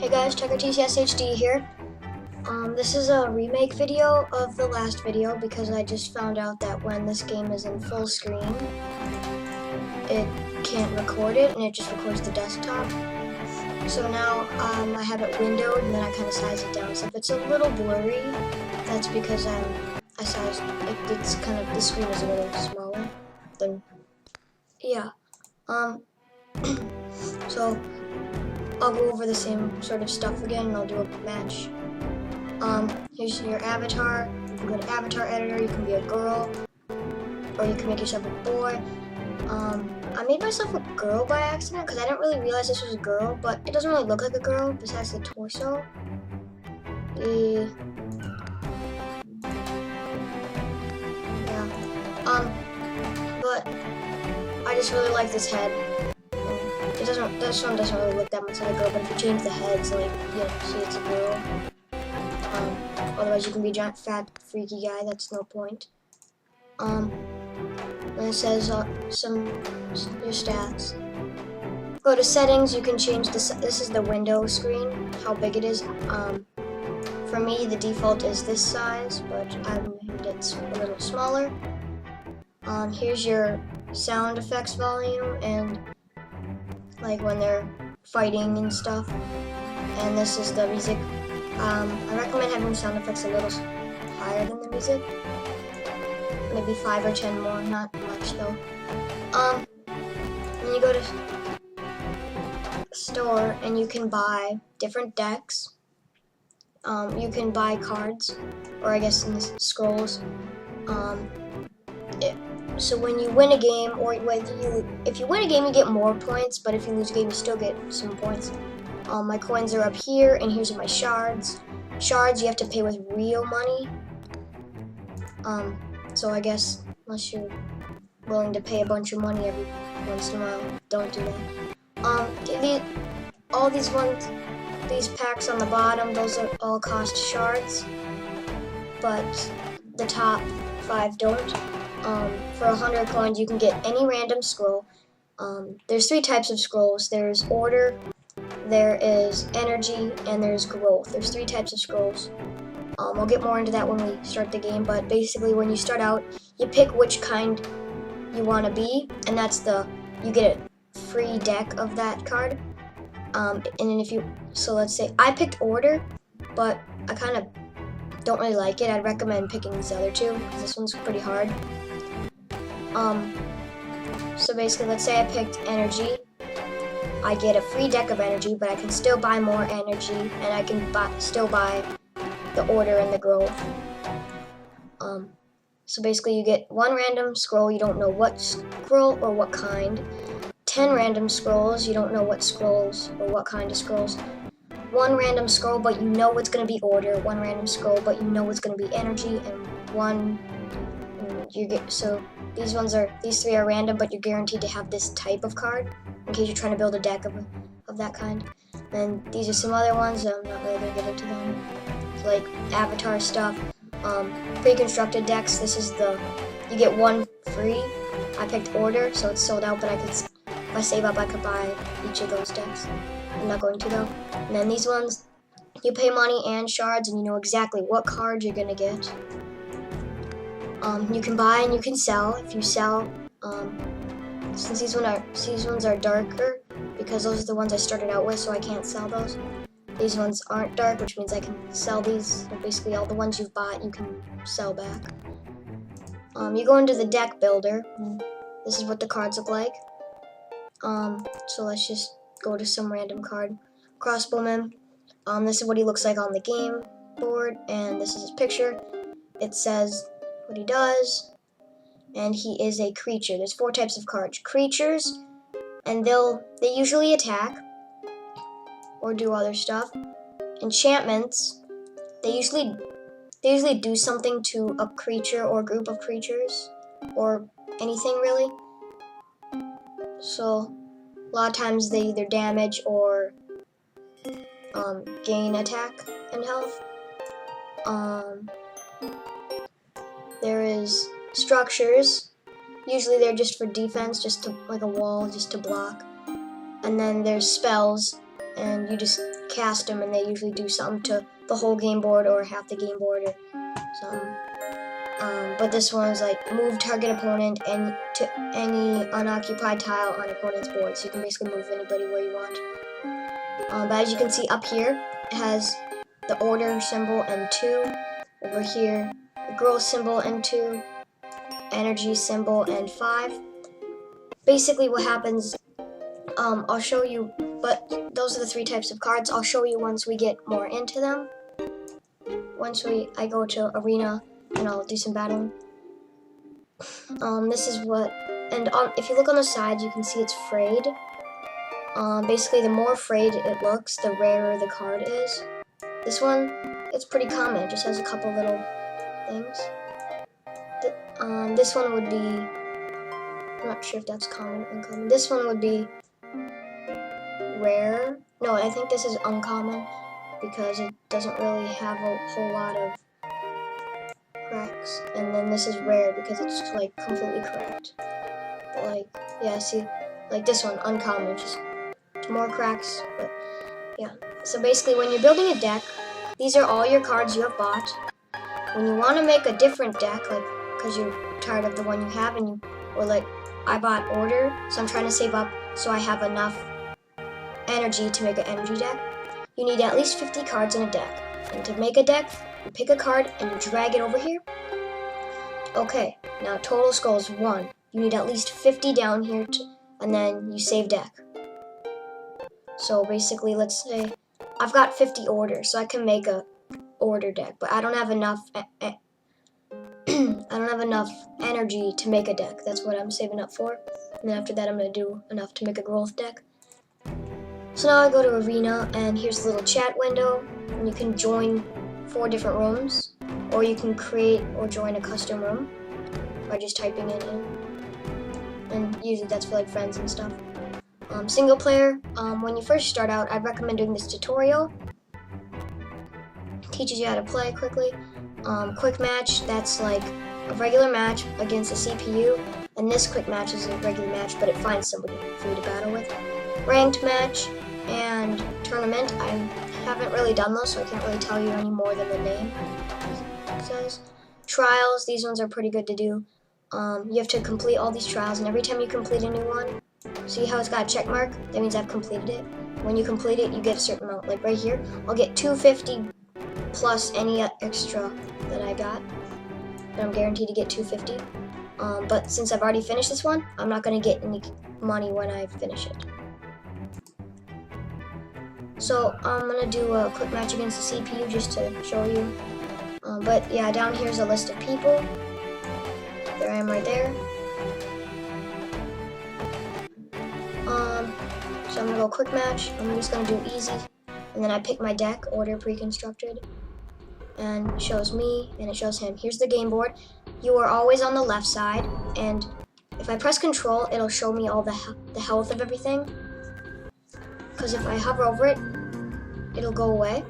Hey guys, TuckertcsHD here. This is a remake video of the last video because I just found out that when this game is in full screen, it can't record it and it just records the desktop. So now I have it windowed and then I kind of size it down. So if it's a little blurry, that's because I sized it. It's kind of, the screen is a little smaller than, yeah. So I'll go over the same sort of stuff again and I'll do a match. Here's your avatar. You can go to avatar editor, you can be a girl, or you can make yourself a boy. I made myself a girl by accident because I didn't really realize this was a girl, but it doesn't really look like a girl besides the torso. Yeah. But I just really like this head. This one doesn't really look that much like a girl, but if you change the heads, like, see it's a girl. Otherwise you can be a giant, fat, freaky guy, that's no point. And it says your stats. Go to settings, you can change this is the window screen, how big it is. For me, the default is this size, but I made it a little smaller. Here's your sound effects volume, and like when they're fighting and stuff. And this is the music. I recommend having sound effects a little higher than the music. Maybe 5 or 10 more, not much though. Then you go to store and you can buy different decks. You can buy cards, or I guess in the scrolls. So when you win a game, or if you win a game, you get more points, but if you lose a game, you still get some points. My coins are up here, and here's my shards. Shards you have to pay with real money. So I guess unless you're willing to pay a bunch of money every once in a while, don't do that. All these ones, these packs on the bottom, those are all cost shards, but the top 5 don't. For 100 coins, you can get any random scroll. There's 3 types of scrolls. There's order, there is energy, and there's growth. There's 3 types of scrolls. I'll get more into that when we start the game, but basically when you start out, you pick which kind you want to be, and you get a free deck of that card. And then so let's say I picked order, but I kind of don't really like it. I'd recommend picking these other 2, because this one's pretty hard. So basically, let's say I picked energy. I get a free deck of energy, but I can still buy more energy, and I can still buy the order and the growth. So basically, you get 1 random scroll, you don't know what scroll or what kind. 10 random scrolls, you don't know what scrolls or what kind of scrolls. 1 random scroll, but you know it's going to be order. 1 random scroll, but you know it's going to be energy, and 1 so these 3 are random, but you're guaranteed to have this type of card in case you're trying to build a deck of that kind. And these are some other ones. I'm not really gonna get into them. So like avatar stuff, pre-constructed decks. This is you get 1 free. I picked order, so it's sold out, but if I save up, I could buy each of those decks. I'm not going to though. And then these ones, you pay money and shards, and you know exactly what cards you're gonna get. You can buy and you can sell. If you sell, since these ones are darker, because those are the ones I started out with, so I can't sell those. These ones aren't dark, which means I can sell these. So basically, all the ones you've bought, you can sell back. You go into the deck builder. This is what the cards look like. So let's just go to some random card. Crossbowman. This is what he looks like on the game board, and this is his picture. It says what he does, and he is a creature. There's 4 types of cards. Creatures, and they usually attack or do other stuff. Enchantments, they usually do something to a creature or group of creatures, or anything really. So a lot of times they either damage or gain attack and health. There is structures. Usually they're just for defense, like a wall, just to block. And then there's spells. and you just cast them, and they usually do something to the whole game board or half the game board or something. But this one's like move target opponent and to any unoccupied tile on opponent's board, so you can basically move anybody where you want. But as you can see up here, it has the order symbol and 2. Over here, the growth symbol and 2. Energy symbol and 5. Basically what happens, I'll show you, but those are the 3 types of cards. I'll show you once we get more into them. Once I go to arena and I'll do some battling. This is what, and if you look on the sides, you can see it's frayed. Basically, the more frayed it looks, the rarer the card is. This one, it's pretty common. It just has a couple little things. This one would be, I'm not sure if that's common or uncommon. This one would be rare. No, I think this is uncommon because it doesn't really have a whole lot of cracks. And then this is rare because it's like completely cracked. But like, yeah, see, like this one, uncommon, just more cracks, but yeah. So basically when you're building a deck, these are all your cards you have bought. When you want to make a different deck, like because you're tired of the one you have, and or like I bought order, so I'm trying to save up so I have enough energy to make an energy deck. You need at least 50 cards in a deck. And to make a deck, you pick a card and you drag it over here. Okay, now total skull is 1. You need at least 50 down here, and then you save deck. So basically, let's say I've got 50 orders, so I can make a order deck, but I don't have enough. I don't have enough energy to make a deck. That's what I'm saving up for. And then after that, I'm gonna do enough to make a growth deck. So now I go to arena, and here's a little chat window, and you can join 4 different rooms, or you can create or join a custom room by just typing it in. And usually that's for like friends and stuff. Single player, when you first start out, I'd recommend doing this tutorial. It teaches you how to play quickly. Quick match, that's like a regular match against a CPU, and this quick match is a regular match, but it finds somebody for you to battle with. Ranked match and tournament, I haven't really done those, so I can't really tell you any more than the name says. Trials, these ones are pretty good to do. You have to complete all these trials, and every time you complete a new one, see how it's got a check mark? That means I've completed it. When you complete it, you get a certain amount. Like right here, I'll get 250 plus any extra that I got. And I'm guaranteed to get 250. But since I've already finished this one, I'm not going to get any money when I finish it. So I'm going to do a quick match against the CPU just to show you. But yeah, down here's a list of people. There I am right there. So I'm gonna go quick match. I'm just gonna do easy, and then I pick my deck, order pre-constructed, and it shows me and it shows him. Here's the game board. You are always on the left side, and if I press Control, it'll show me all the health of everything. Because if I hover over it, it'll go away.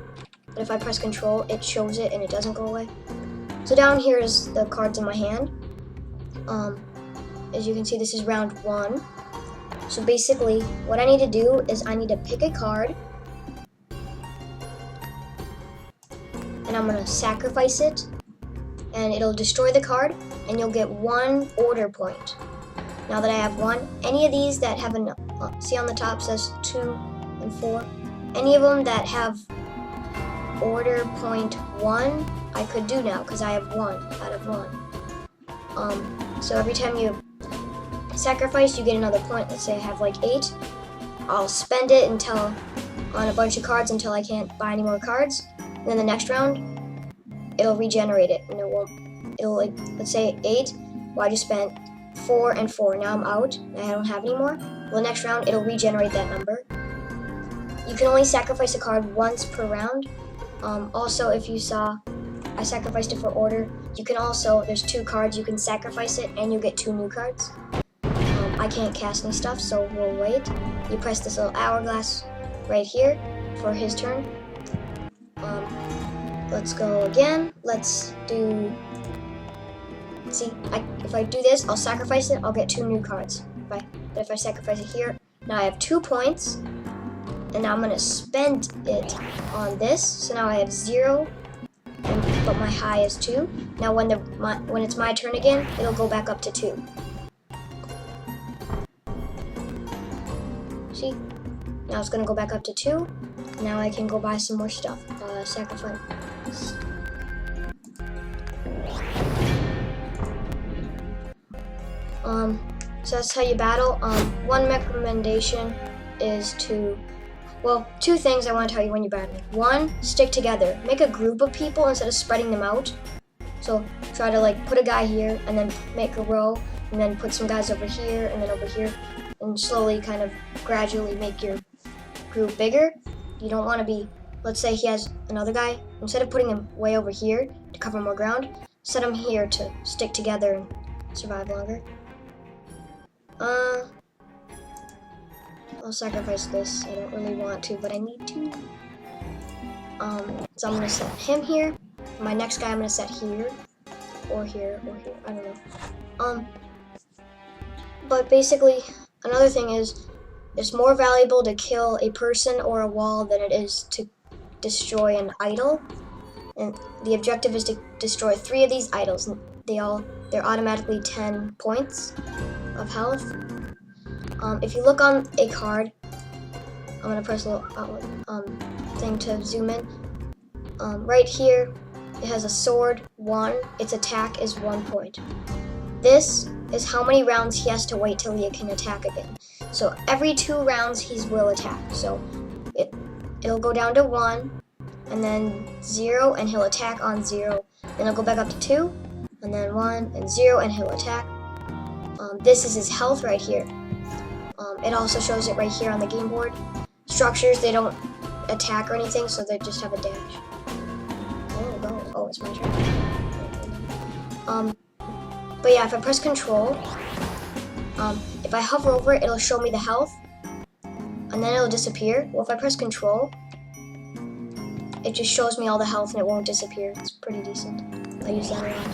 But if I press Control, it shows it and it doesn't go away. So down here is the cards in my hand. As you can see, this is round 1. So basically, what I need to do is I need to pick a card, and I'm gonna sacrifice it, and it'll destroy the card, and you'll get 1 order point. Now that I have 1, any of these that have enough, see on the top says 2 and 4, any of them that have order point 1, I could do now because I have 1 out of 1. So every time you sacrifice, you get another point. Let's say I have like 8. I'll spend it on a bunch of cards until I can't buy any more cards. And then the next round, it'll regenerate it, and it'll like, let's say 8. Well, I just spent 4 and 4. Now I'm out, and I don't have any more. Well, the next round, it'll regenerate that number. You can only sacrifice a card once per round. Also, if you saw, I sacrificed it for order. You can also, there's 2 cards, you can sacrifice it, and you get 2 new cards. I can't cast any stuff, so we'll wait. You press this little hourglass right here for his turn. Let's go again. Let's do, see, if I do this, I'll sacrifice it, I'll get 2 new cards. But if I sacrifice it here, now I have 2 points, and now I'm gonna spend it on this. So now I have 0, but my high is 2. Now when it's my turn again, it'll go back up to 2. See? Now it's gonna go back up to 2. Now I can go buy some more stuff. Sacrifice. So that's how you battle. One recommendation is to, well, 2 things I want to tell you when you're battling. 1, stick together. Make a group of people instead of spreading them out. So try to like put a guy here and then make a row and then put some guys over here and then over here and slowly kind of gradually make your group bigger. You don't want to be, let's say he has another guy, instead of putting him way over here to cover more ground, set him here to stick together and survive longer. I'll sacrifice this. I don't really want to, but I need to. So I'm gonna set him here. My next guy I'm gonna set here, or here, or here. I don't know. But basically, another thing is, it's more valuable to kill a person or a wall than it is to destroy an idol. And the objective is to destroy 3 of these idols. And they're automatically 10 points of health. If you look on a card, I'm gonna press a little thing to zoom in. Right here, it has a sword 1. Its attack is 1 point. This is how many rounds he has to wait till he can attack again. So every 2 rounds he will attack. So it'll go down to 1, and then 0, and he'll attack on 0. Then it'll go back up to 2, and then 1 and 0, and he'll attack. This is his health right here. It also shows it right here on the game board. Structures, they don't attack or anything, so they just have a dash. Oh, it's my turn. But yeah, if I press Control, if I hover over it, it'll show me the health, and then it'll disappear. Well, if I press Control, it just shows me all the health and it won't disappear. It's pretty decent. I use that a lot.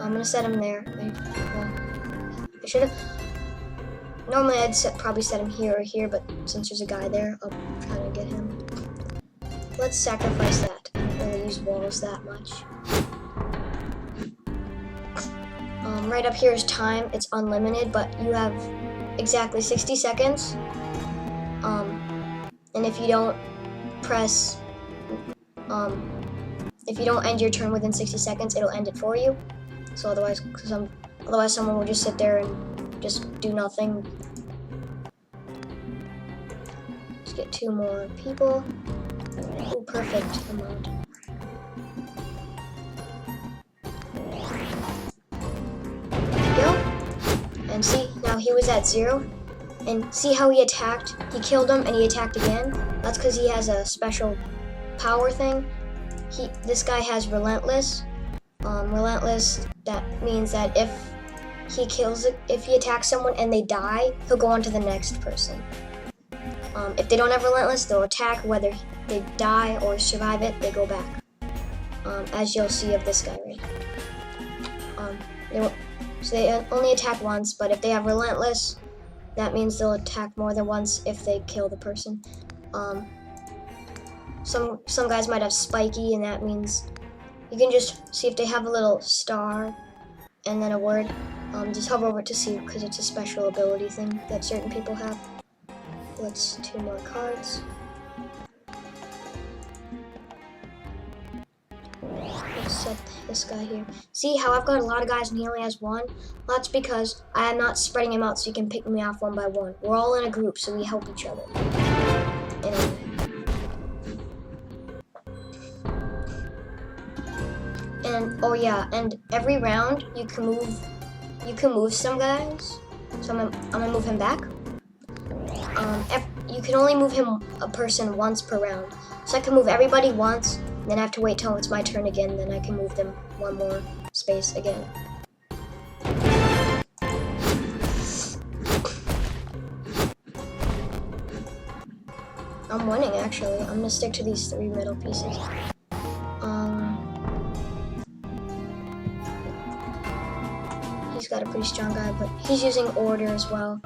I'm gonna set him there. I should have. Normally I'd probably set him here or here, but since there's a guy there, I'll try to get him. Let's sacrifice that. I don't really use walls that much. Right up here is time. It's unlimited, but you have exactly 60 seconds. And if you don't press, if you don't end your turn within 60 seconds, it'll end it for you. So otherwise someone will just sit there and just do nothing. Let's get 2 more people. Ooh, perfect amount. And see, now he was at 0. And see how he attacked? He killed him and he attacked again. That's because he has a special power thing. This guy has Relentless. Relentless, that means that if he attacks someone and they die, he'll go on to the next person. If they don't have Relentless, they'll attack. Whether they die or survive it, they go back. As you'll see of this guy right here. So they only attack once, but if they have Relentless, that means they'll attack more than once if they kill the person. Some guys might have Spiky, and that means you can just see if they have a little star and then a word. Just hover over it to see, because it's a special ability thing that certain people have. Let's 2 more cards. Let's set this guy here. See how I've got a lot of guys and he only has 1? Well, that's because I am not spreading him out so you can pick me off one by one. We're all in a group, so we help each other. And oh yeah, and every round you can move some guys. So I'm gonna move him back. You can only move a person once per round. So I can move everybody once, then I have to wait till it's my turn again, then I can move them 1 more space again. I'm winning, actually. I'm gonna stick to these 3 middle pieces. He's got a pretty strong guy, but he's using order as well.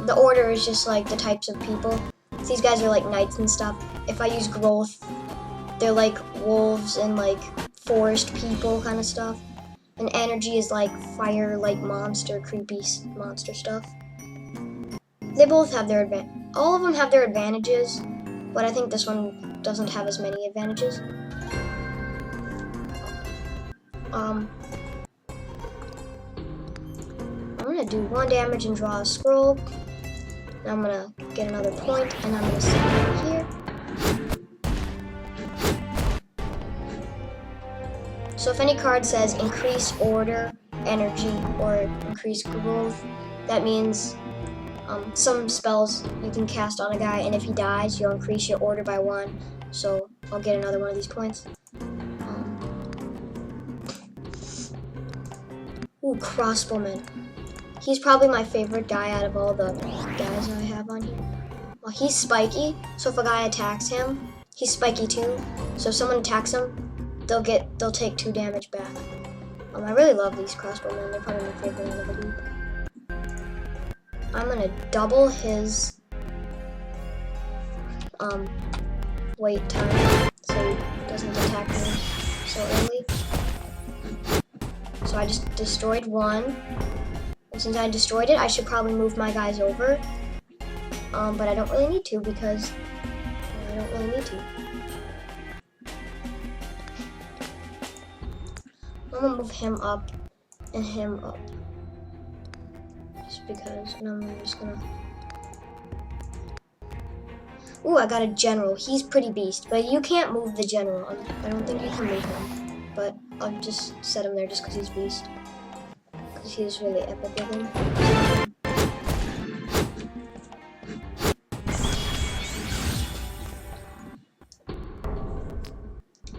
The order is just like the types of people. These guys are like knights and stuff. If I use growth, they're like wolves and like forest people kind of stuff. And energy is like fire, like monster, creepy monster stuff. They both have their all of them have their advantages, but I think this one doesn't have as many advantages. I'm gonna do 1 damage and draw a scroll. And I'm gonna get another point, and I'm gonna set it here. So if any card says increase order, energy, or increase growth, that means some spells you can cast on a guy, and if he dies, you'll increase your order by 1. So I'll get another one of these points. Ooh, Crossbowman. He's probably my favorite guy out of all the guys I have on here. Well, he's spiky, so if a guy attacks him, he's spiky too. So if someone attacks him, they'll take 2 damage back. I really love these Crossbowmen. They're probably my favorite out of the group. I'm gonna double his wait time so he doesn't attack me so early. So I just destroyed 1. And since I destroyed it, I should probably move my guys over. But I don't really need to because I don't really need to. I'm gonna move him up and him up. Just because, and I'm just gonna... Ooh, I got a general. He's pretty beast, but you can't move the general. I don't think you can move him. But I'll just set him there just because he's beast. Because he's really epic looking.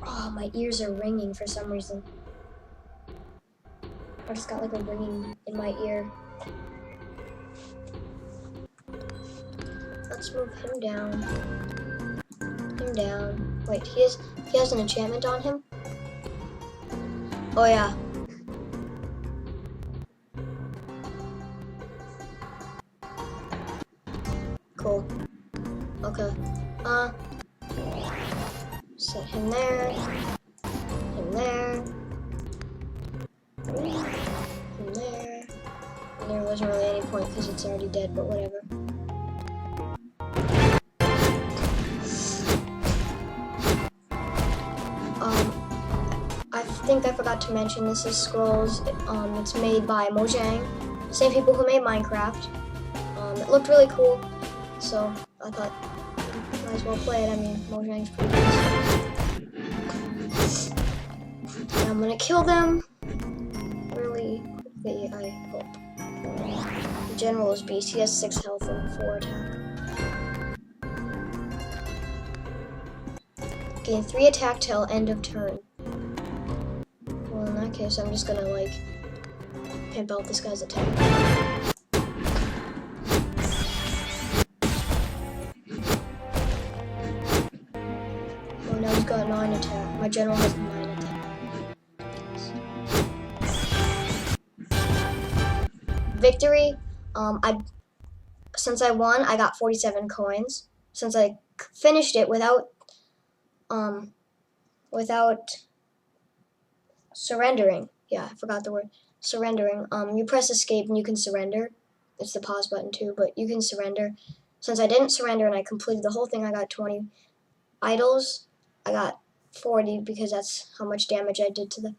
Oh, my ears are ringing for some reason. I just got like a ringing in my ear. Let's move him down. Him down. Wait, he has an enchantment on him? Oh yeah. Cool. Okay. Set him there. Him there. Him there. And there wasn't really any point because it's already dead, but whatever. I think I forgot to mention this is Scrolls. It's made by Mojang, same people who made Minecraft. It looked really cool, so I thought might as well play it. I mean, Mojang's pretty good. And I'm gonna kill them really quickly, I hope. The general is beast. He has 6 health and 4 attack. Gain 3 attack till end of turn. Well, in that case, I'm just gonna like pimp out this guy's attack. Oh, now he's got 9 attack. My general has 9 attack. Victory. Since I won, I got 47 coins. Since I finished it without surrendering. Yeah, I forgot the word. Surrendering. You press escape and you can surrender. It's the pause button too, but you can surrender. Since I didn't surrender and I completed the whole thing, I got 20 idols. I got 40 because that's how much damage I did to the...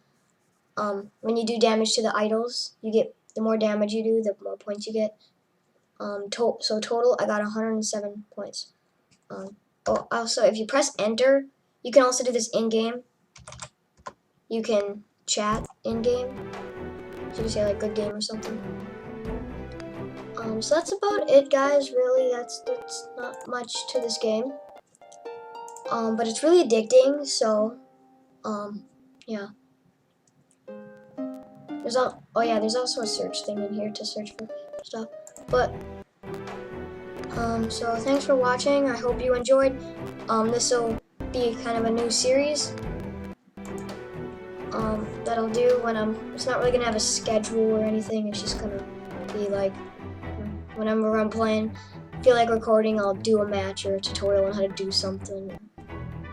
when you do damage to the idols, you get... The more damage you do, the more points you get. So total, I got 107 points. Also, if you press enter, you can also do this in-game. You can chat in-game. So you can say like good game or something. So that's about it, guys. Really, that's not much to this game. But it's really addicting. So, yeah. There's also a search thing in here to search for stuff. But so thanks for watching. I hope you enjoyed. This will be kind of a new series that I'll do when it's not really gonna have a schedule or anything. It's just gonna be like whenever I'm playing feel like recording, I'll do a match or a tutorial on how to do something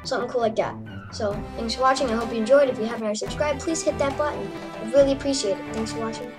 cool like that. So thanks for watching. I hope you enjoyed. If you haven't already subscribed, please hit that button. I really appreciate it. Thanks for watching.